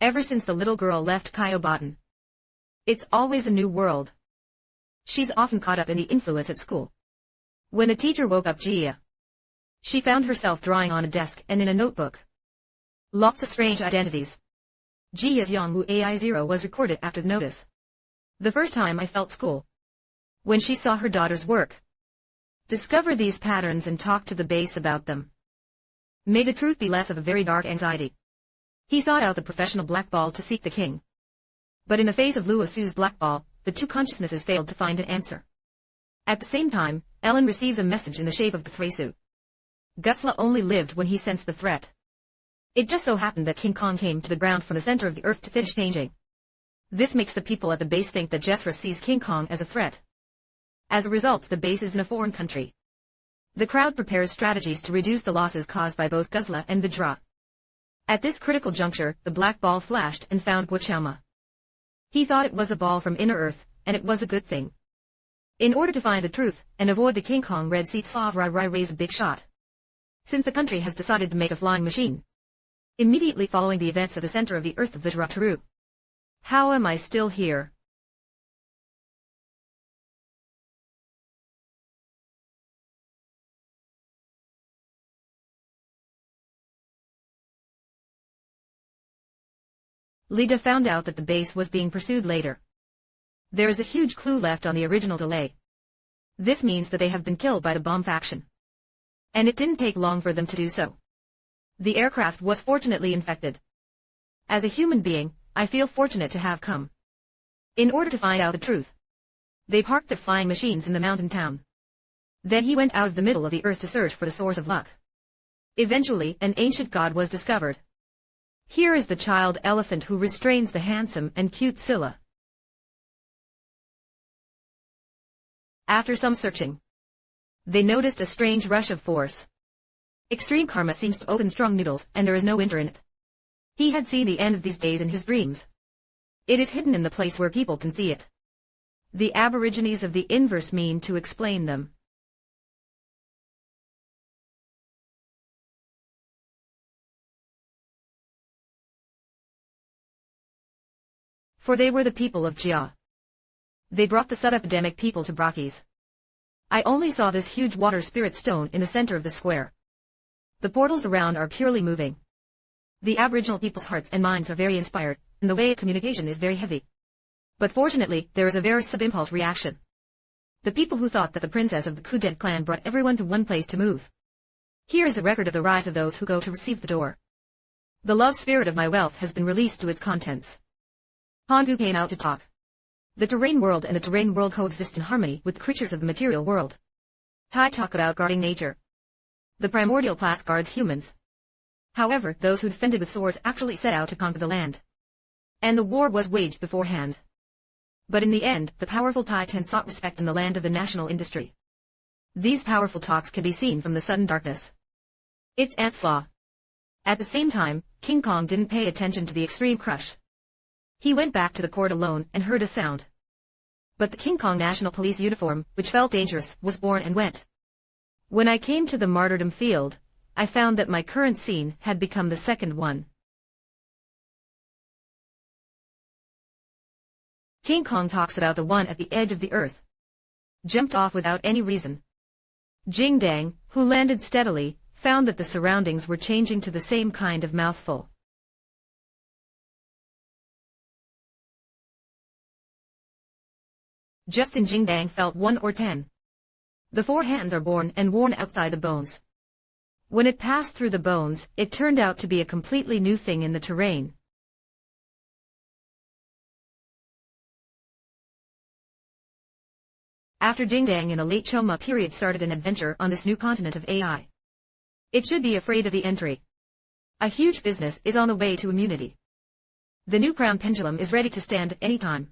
Ever since the little girl left Kyobotan, it's always a new world. She's often caught up in the influence at school. When the teacher woke up Gia, she found herself drawing on a desk and in a notebook. Lots of strange identities. Gia's Yongwu AI0 was recorded after the notice. The first time I felt school. When she saw her daughter's work. Discover these patterns and talk to the base about them. May the truth be less of a very dark anxiety. He sought out the professional black ball to seek the king. But in the face of Luo Su's black ball, the two consciousnesses failed to find an answer. At the same time, Ellen receives a message in the shape of the Thresu. Gusla only lived when he sensed the threat. It just so happened that King Kong came to the ground from the center of the earth to finish changing. This makes the people at the base think that Jesra sees King Kong as a threat. As a result, the base is in a foreign country. The crowd prepares strategies to reduce the losses caused by both Gusla and Vajra. At this critical juncture, the black ball flashed and found Guachama. He thought it was a ball from inner earth, and it was a good thing. In order to find the truth, and avoid the King Kong Red Seat Slav Rai raise a big shot. Since the country has decided to make a flying machine. Immediately following the events of the center of the earth of Vajra Taru. How am I still here? Lida found out that the base was being pursued later. There is a huge clue left on the original delay. This means that they have been killed by the bomb faction. And it didn't take long for them to do so. The aircraft was fortunately infected. As a human being, I feel fortunate to have come. In order to find out the truth. They parked their flying machines in the mountain town. Then he went out of the middle of the earth to search for the source of luck. Eventually, an ancient god was discovered. Here is the child elephant who restrains the handsome and cute Scylla. After some searching, they noticed a strange rush of force. Extreme karma seems to open strong noodles, and there is no winter in it. He had seen the end of these days in his dreams. It is hidden in the place where people can see it. The aborigines of the inverse mean to explain them. For they were the people of Jia. They brought the sub-epidemic people to Brachis. I only saw this huge water spirit stone in the center of the square. The portals around are purely moving. The Aboriginal people's hearts and minds are very inspired, and the way of communication is very heavy. But fortunately, there is a very sub-impulse reaction. The people who thought that the princess of the Kudet clan brought everyone to one place to move. Here is a record of the rise of those who go to receive the door. The love spirit of my wealth has been released to its contents. Hongu came out to talk. The terrain world and the terrain world coexist in harmony with the creatures of the material world. Tai talk about guarding nature. The primordial class guards humans. However, those who defended with swords actually set out to conquer the land. And the war was waged beforehand. But in the end, the powerful Tai Ten sought respect in the land of the national industry. These powerful talks can be seen from the sudden darkness. It's Ants Law. At the same time, King Kong didn't pay attention to the extreme crush. He went back to the court alone and heard a sound. But the King Kong National Police uniform, which felt dangerous, was born and went. When I came to the martyrdom field, I found that my current scene had become the second one. King Kong talks about the one at the edge of the earth. Jumped off without any reason. Jing Dang, who landed steadily, found that the surroundings were changing to the same kind of mouthful. Justin Jingdang felt 1 or 10. The 4 hands are born and worn outside the bones. When it passed through the bones, it turned out to be a completely new thing in the terrain. After Jingdang in the late Choma period started an adventure on this new continent of AI. It should be afraid of the entry. A huge business is on the way to immunity. The new crown pendulum is ready to stand at any time.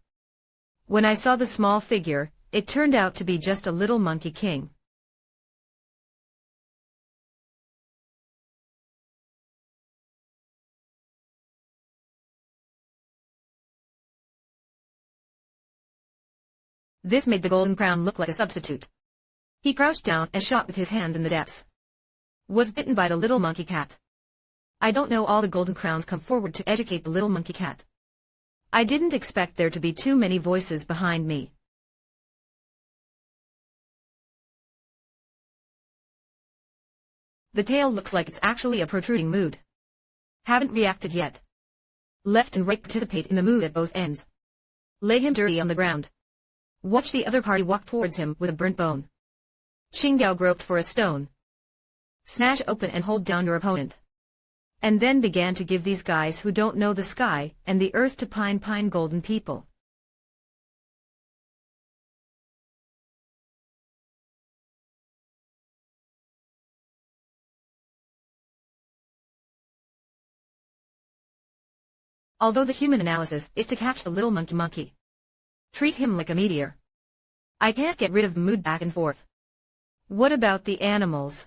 When I saw the small figure, it turned out to be just a little monkey king. This made the golden crown look like a substitute. He crouched down and shot with his hands in the depths. Was bitten by the little monkey cat. I don't know all the golden crowns come forward to educate the little monkey cat. I didn't expect there to be too many voices behind me. The tail looks like it's actually a protruding mood. Haven't reacted yet. Left and right participate in the mood at both ends. Lay him dirty on the ground. Watch the other party walk towards him with a burnt bone. Qinggao groped for a stone. Smash open and hold down your opponent. And then began to give these guys who don't know the sky and the earth to pine golden people. Although the human analysis is to catch the little monkey. Treat him like a meteor. I can't get rid of the mood back and forth. What about the animals?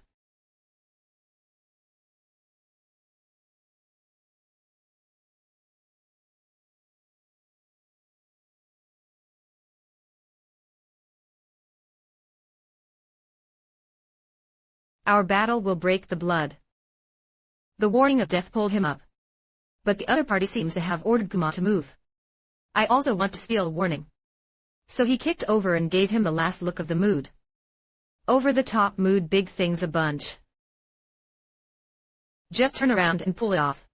Our battle will break the blood. The warning of death pulled him up. But the other party seems to have ordered Kuma to move. I also want to steal a warning. So he kicked over and gave him the last look of the mood. Over the top mood, big things a bunch. Just turn around and pull it off.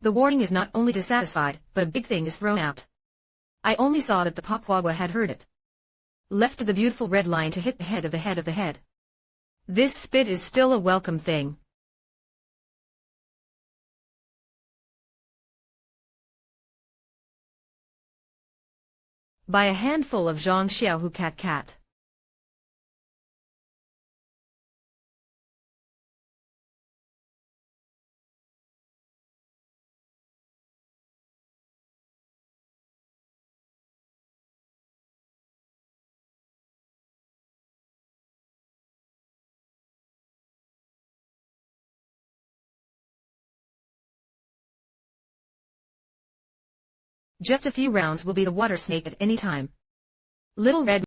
The warning is not only dissatisfied, but a big thing is thrown out. I only saw that the Pakwagwa had heard it. Left to the beautiful red line to hit the head of the head of the head. This spit is still a welcome thing. By a handful of Zhang Xiaohu cat. Just a few rounds will be the water snake at any time. Little Red